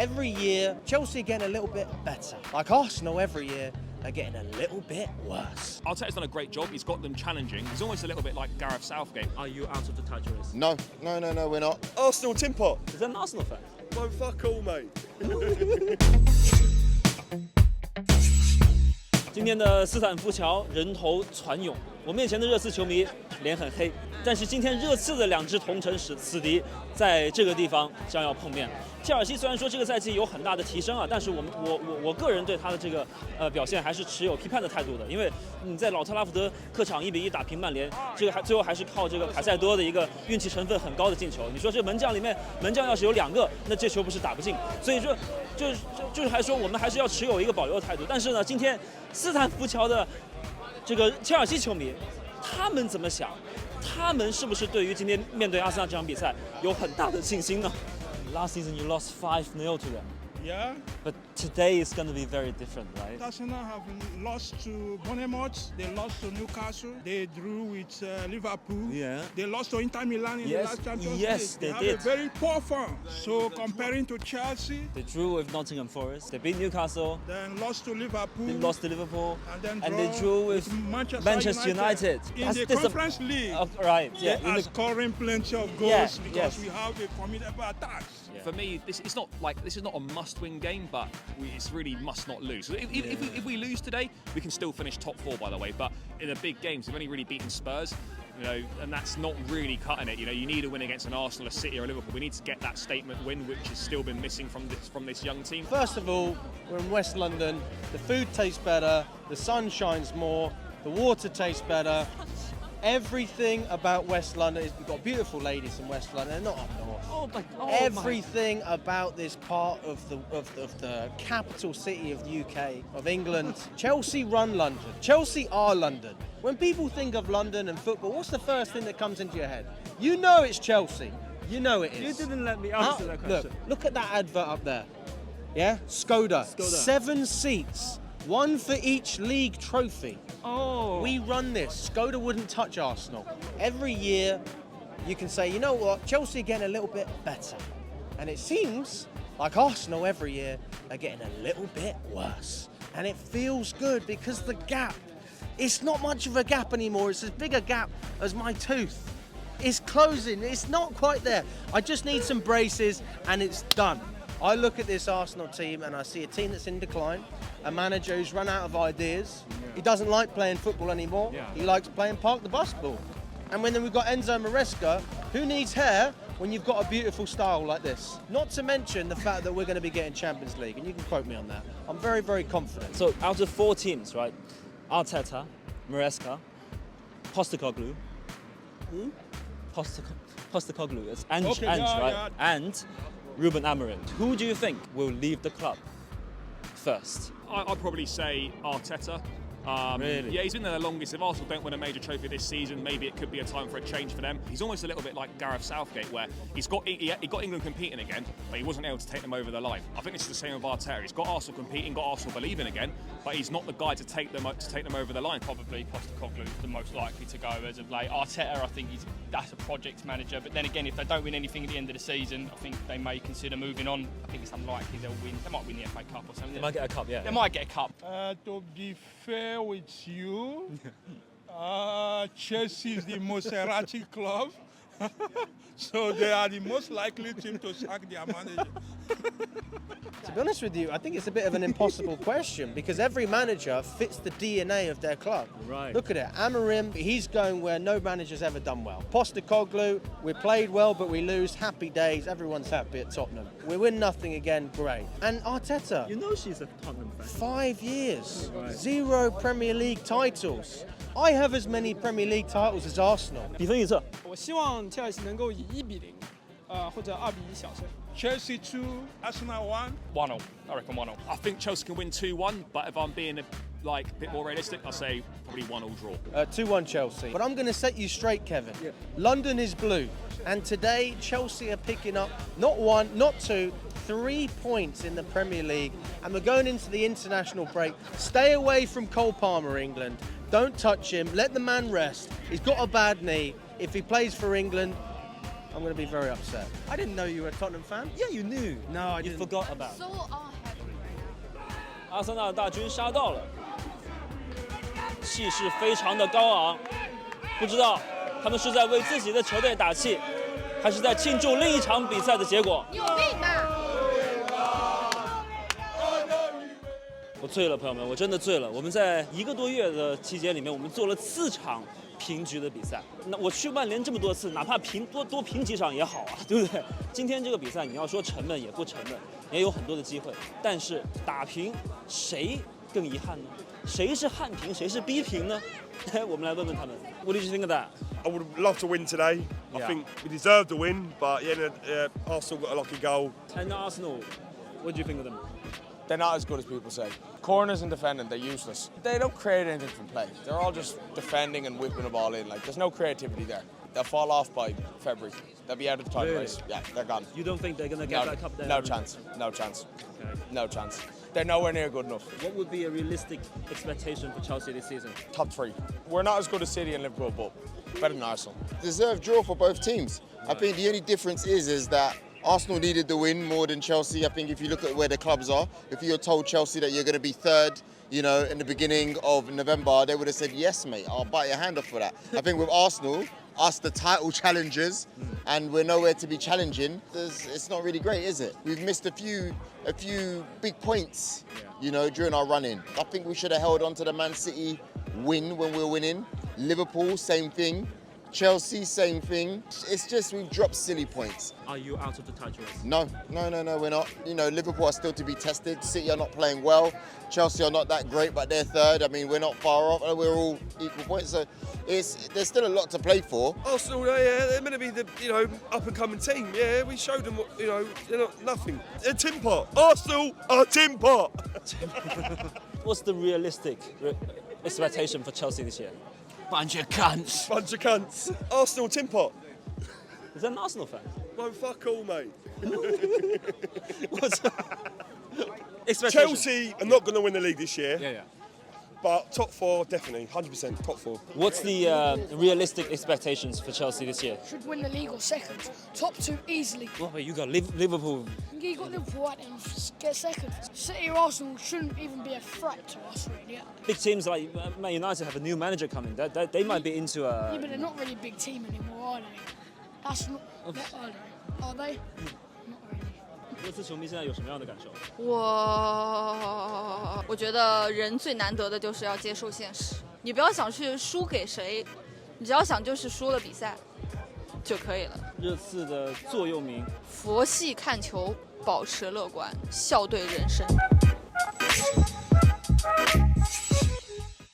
Every year, Chelsea are getting a little bit better. Like Arsenal every year are getting a little bit worse. Arteta's done a great job. He's got them challenging. He's almost a little bit like Gareth Southgate. Are you out of the touch race? No, we're not. Arsenal tin pot. Is that an Arsenal fan? No, fuck all, mate. 今天的斯坦福桥人头攒涌，我面前的热刺球迷脸很黑，但是今天热刺的两支同城死敌在这个地方将要碰面。切尔西虽然说这个赛季有很大的提升啊，但是我个人对他的这个表现还是持有批判的态度的，因为你在老特拉福德客场1-1打平曼联，这个最后还是靠这个凯塞多的一个运气成分很高的进球。你说这门将里面门将要是有2个，那这球不是打不进。所以说就是还说我们还是要持有一个保留的态度。但是呢，今天斯坦福桥的这个切尔西球迷，他们怎么想？他们是不是对于今天面对阿森纳这场比赛有很大的信心呢？ Last season you lost 5-0 to them. Yeah. But today is going to be very different, right? Arsenal have lost to Bournemouth. They lost to Newcastle. They drew with Liverpool. Yeah. They lost to Inter Milan in the last Champions League. Yes, they have did. a very poor form. So comparing to Chelsea, They drew with Nottingham Forest. They beat Newcastle. then lost to Liverpool. They lost to Liverpool. and they drew with Manchester United. In the Conference League. Right. Yeah. They are scoring plenty of goals Yeah, because yes. we have a formidable attacks. For me, this is not a must-win game, but it's really must not lose. So if we lose today, we can still finish top 4, by the way. But in the big games, we've only really beaten Spurs, and that's not really cutting it. You need a win against an Arsenal, a City, or a Liverpool. We need to get that statement win, which has still been missing from this young team. First of all, we're in West London. The food tastes better, the sun shines more, the water tastes better. Everything about West London is, we've got beautiful ladies in West London, they're not up north. Everything about this part of the capital city of the UK, of England. Chelsea run London. Chelsea are London. When people think of London and football, what's the first thing that comes into your head? You know it's Chelsea. You know it is. You didn't let me answer that question. Look at that advert up there. Yeah? Skoda. 7 seats. 1 for each league trophy. Oh. We run this. Skoda wouldn't touch Arsenal. Every year, you can say, you know what, Chelsea are getting a little bit better. And it seems like Arsenal every year are getting a little bit worse. And it feels good because the gap, it's not much of a gap anymore. It's as big a gap as my tooth. It's closing. It's not quite there. I just need some braces and it's done. I look at this Arsenal team and I see a team that's in decline, a manager who's run out of ideas. He doesn't like playing football anymore. He likes playing park the bus ball. And then we've got Enzo Maresca, who needs hair when you've got a beautiful style like this? Not to mention the fact that we're going to be getting Champions League, and you can quote me on that. I'm very, very confident. So out of 4 teams, right? Arteta, Maresca, Postecoglou. Postecoglou. It's Ange, right? Yeah. And Ruben Amorim. Who do you think will leave the club first? I'd probably say Arteta. Really? Yeah, he's been there the longest. If Arsenal don't win a major trophy this season, maybe it could be a time for a change for them. He's almost a little bit like Gareth Southgate, where he got England competing again, but he wasn't able to take them over the line. I think this is the same with Arteta. He's got Arsenal competing, got Arsenal believing again, but he's not the guy to take them over the line. Probably Postecoglou the most likely to go as of late. Arteta, I think that's a project manager. But then again, if they don't win anything at the end of the season, I think they may consider moving on. I think it's unlikely they'll win. They might win the FA Cup or something. They might get a cup, yeah. They might get a cup. To be fair with you, Chelsea is the most erratic club. So they are the most likely team to sack their manager. To be honest with you, I think it's a bit of an impossible question because every manager fits the DNA of their club. Right. Look at it. Amorim, he's going where no manager's ever done well. Postecoglou, we played well, but we lose. Happy days. Everyone's happy at Tottenham. We win nothing again. Great. And Arteta, You know she's a Tottenham fan. 5 years, Right. 0 Premier League titles. I have as many Premier League titles as Arsenal. 比分预测我希望切尔西能够以1-0，或者2-1小胜。 Chelsea 2, Arsenal 1. 1-0. I reckon 1-0. I think Chelsea can win 2-1, but if I'm being a bit more realistic, I'll say probably 1-1 draw. 2-1 Chelsea. But I'm going to set you straight, Kevin. London is blue. And today, Chelsea are picking up not 1, not 2, 3 points in the Premier League. And we're going into the international break. Stay away from Cole Palmer, England. Don't touch him. Let the man rest. He's got a bad knee. If he plays for England, I'm going to be very upset. I didn't know you were a Tottenham fan. Yeah, you knew. No, I You didn't. forgot about. So unhappy right now. 阿森纳的大军杀到了，气势非常的高昂，不知道他们是在为自己的球队打气，还是在庆祝另一场比赛的结果。你有病吧？我醉了，朋友们，我真的醉了。我们在1个多月的期间里面，我们做了4场平局的比赛。那我去曼联这么多次，哪怕多平几场也好啊，对不对？今天这个比赛，你要说沉闷也不沉闷，也有很多的机会。但是打平，谁更遗憾呢？谁是憾平，谁是逼平呢？我们来问问他们。What did you think of that? I would love to win today. I Yeah. think we deserved the win, but Arsenal got a lucky goal. And Arsenal, what do you think of them? They're not as good as people say. Corners and defending, they're useless. They don't create anything from play. They're all just defending and whipping the ball in. Like, there's no creativity there. They'll fall off by February. They'll be out of the title race. Yeah, they're gone. You don't think they're going to get back up there? No chance. No chance. Okay. No chance. They're nowhere near good enough. What would be a realistic expectation for Chelsea this season? Top 3. We're not as good as City and Liverpool, but better than Arsenal. Deserved draw for both teams. I think the only difference is that Arsenal needed the win more than Chelsea. I think if you look at where the clubs are, if you're told Chelsea that you're going to be third, you know, in the beginning of November, they would have said, yes, mate, I'll bite your hand off for that. I think with Arsenal, us the title challengers, and we're nowhere to be challenging, it's not really great, is it? We've missed a few big points, you know, during our run-in. I think we should have held on to the Man City win when we were winning. Liverpool, same thing. Chelsea, same thing. It's just we've dropped silly points. Are you out of the title race? No, we're not. You know, Liverpool are still to be tested. City are not playing well. Chelsea are not that great, but they're third. I mean, we're not far off. We're all equal points. So there's still a lot to play for. Arsenal, they're meant to be the up and coming team. Yeah, we showed them they're not nothing. They're tin pot. Arsenal are tin pot. What's the realistic expectation for Chelsea this year? Bunch of cunts. Bunch of cunts. Arsenal tin pot. Is that an Arsenal fan? No, fuck all, mate. What's expectation? Chelsea are not going to win the league this year. Yeah. But top 4, definitely. 100% top 4. What's the realistic expectations for Chelsea this year? Should win the league or second. Top 2 easily. Well, you got Liverpool. You got Liverpool out and get second. City or Arsenal shouldn't even be a threat to us, really. Big teams like Man United have a new manager coming. They might be into a... Yeah, but they're not really a big team anymore, are they? That's not... Are they? Are they? Not really. 热刺球迷现在有什么样的感受？我觉得人最难得的就是要接受现实。你不要想去输给谁，你只要想就是输了比赛就可以了。热刺的座右铭：佛系看球，保持乐观，笑对人生。